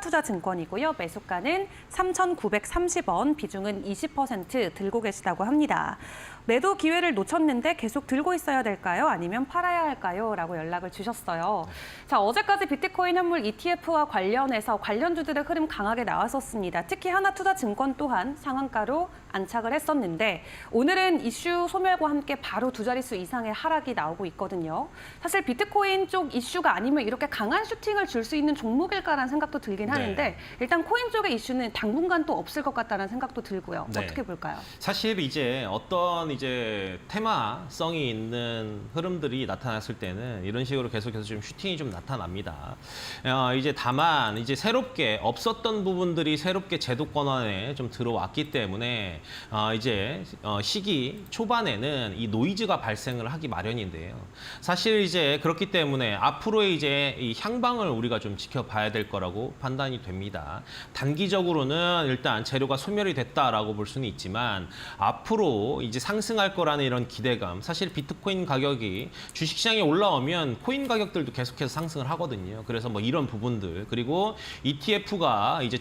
하나투자증권이고요. 매수가는 3,930원, 비중은 20% 들고 계시다고 합니다. 매도 기회를 놓쳤는데 계속 들고 있어야 될까요? 아니면 팔아야 할까요? 라고 연락을 주셨어요. 자, 어제까지 비트코인 현물 ETF와 관련해서 관련주들의 흐름 강하게 나왔었습니다. 특히 하나투자증권 또한 상한가로 안착을 했었는데 오늘은 이슈 소멸과 함께 바로 두 자릿수 이상의 하락이 나오고 있거든요. 사실 비트코인 쪽 이슈가 아니면 이렇게 강한 슈팅을 줄 수 있는 종목일까라는 생각도 들긴 하는데 일단 코인 쪽의 이슈는 당분간 또 없을 것 같다는 생각도 들고요. 어떻게 볼까요? 사실 이제 어떤 이제 테마성이 있는 흐름들이 나타났을 때는 이런 식으로 계속해서 좀 슈팅이 좀 나타납니다. 이제 다만 이제 새롭게 없었던 부분들이 새롭게 제도권 안에 좀 들어왔기 때문에 이제 시기 초반에는 이 노이즈가 발생을 하기 마련인데요. 사실 이제 그렇기 때문에 앞으로의 이제 이 향방을 우리가 좀 지켜봐야 될 거라고 판단이 됩니다. 단기적으로는 일단 재료가 소멸이 됐다라고 볼 수는 있지만 앞으로 이제 상승할 거라는 이런 기대감, 사실 비트코인 가격이 주식시장에 올라오면 코인 가격들도 계속해서 상승을 하거든요. 그래서 뭐 이런 부분들, 그리고 ETF가 이제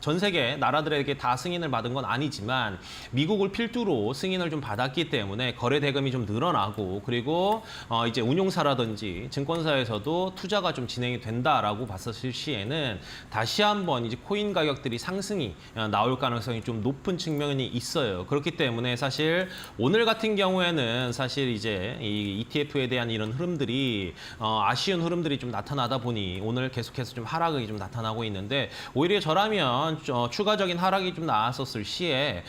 전 세계 나라들에게 다 승인을 받은 건 아니지만 미국을 필두로 승인을 좀 받았기 때문에 거래 대금이 좀 늘어나고, 그리고 이제 운용사라든지 증권사에서도 투자가 좀 진행이 된다라고 봤었을 시에는 다시 한번 이제 코인 가격들이 상승이 나올 가능성이 좀 높은 측면이 있어요. 그렇기 때문에 사실 오늘 같은 경우에는 사실 이제 이 ETF에 대한 이런 흐름들이 아쉬운 흐름들이 좀 나타나다 보니 오늘 계속해서 좀 하락이 좀 나타나고 있는데, 오히려 저라면 추가적인 하락이 좀 나왔었을 시에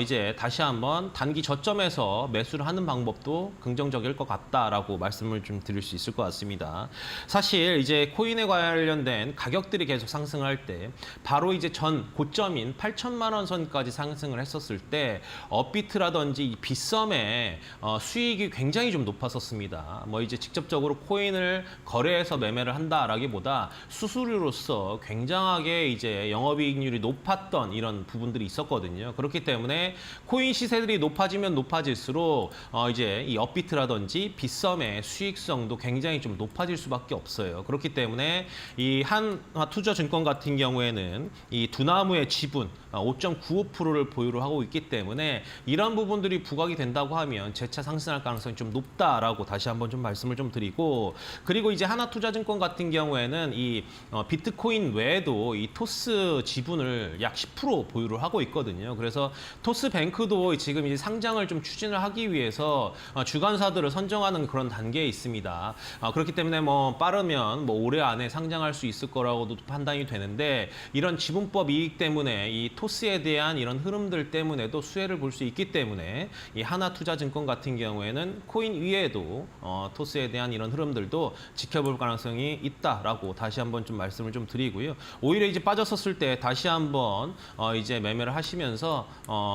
이제 다시 한번 단기 저점에서 매수를 하는 방법도 긍정적일 것 같다라고 말씀을 좀 드릴 수 있을 것 같습니다. 사실 이제 코인에 관련된 가격들이 계속 상승할 때 바로 이제 전 고점인 8천만 원 선까지 상승을 했었을 때 업비트라든지 이 빗썸의 수익이 굉장히 좀 높았었습니다. 뭐 이제 직접적으로 코인을 거래해서 매매를 한다라기보다 수수료로서 굉장하게 이제 영업이익률이 높았던 이런 부분들이 있었거든요. 그렇기 때문에 코인 시세들이 높아지면 높아질수록 이제 이 업비트라든지 빗썸의 수익성도 굉장히 좀 높아질 수밖에 없어요. 그렇기 때문에 이 한화투자증권 같은 경우에는 이 두나무의 지분 5.95%를 보유를 하고 있기 때문에 이런 부분들이 부각이 된다고 하면 재차 상승할 가능성이 좀 높다라고 다시 한번 좀 말씀을 좀 드리고, 그리고 이제 하나투자증권 같은 경우에는 이 비트코인 외에도 이 토스 지분을 약 10% 보유를 하고 있거든요. 그래서 토스뱅크도 지금 이제 상장을 좀 추진을 하기 위해서 주관사들을 선정하는 그런 단계에 있습니다. 그렇기 때문에 뭐 빠르면 뭐 올해 안에 상장할 수 있을 거라고도 판단이 되는데, 이런 지분법 이익 때문에 이 토스에 대한 이런 흐름들 때문에도 수혜를 볼 수 있기 때문에 이 하나투자증권 같은 경우에는 코인 위에도 토스에 대한 이런 흐름들도 지켜볼 가능성이 있다라고 다시 한번 좀 말씀을 좀 드리고요. 오히려 이제 빠졌었을 때 다시 한번 이제 매매를 하시면서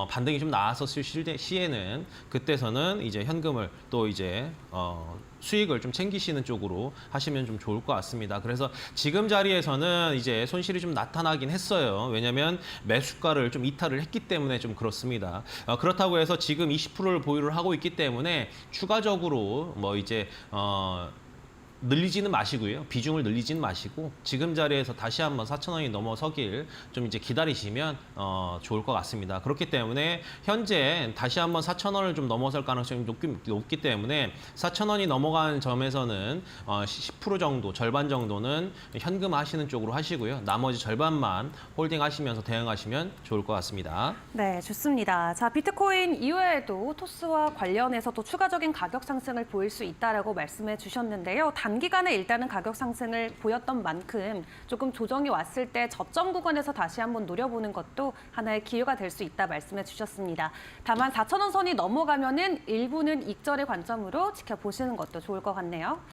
반등이 좀 나왔었을 시에는 그때서는 이제 현금을 또 이제 수익을 좀 챙기시는 쪽으로 하시면 좀 좋을 것 같습니다. 그래서 지금 자리에서는 이제 손실이 좀 나타나긴 했어요. 왜냐하면 매수가를 좀 이탈을 했기 때문에 좀 그렇습니다. 그렇다고 해서 지금 20%를 보유를 하고 있기 때문에 추가적으로 뭐 이제 늘리지는 마시고요. 비중을 늘리지는 마시고 지금 자리에서 다시 한번 4,000원이 넘어서길 좀 이제 기다리시면 좋을 것 같습니다. 그렇기 때문에 현재 다시 한번 4,000원을 좀 넘어설 가능성이 높기 때문에 4,000원이 넘어간 점에서는 10% 정도, 절반 정도는 현금 하시는 쪽으로 하시고요. 나머지 절반만 홀딩 하시면서 대응하시면 좋을 것 같습니다. 네, 좋습니다. 자, 비트코인 이외에도 토스와 관련해서 또 추가적인 가격 상승을 보일 수 있다라고 말씀해 주셨는데요. 단기간에 일단은 가격 상승을 보였던 만큼 조금 조정이 왔을 때 저점 구간에서 다시 한번 노려보는 것도 하나의 기회가 될 수 있다 말씀해 주셨습니다. 다만 4,000원 선이 넘어가면은 일부는 익절의 관점으로 지켜보시는 것도 좋을 것 같네요.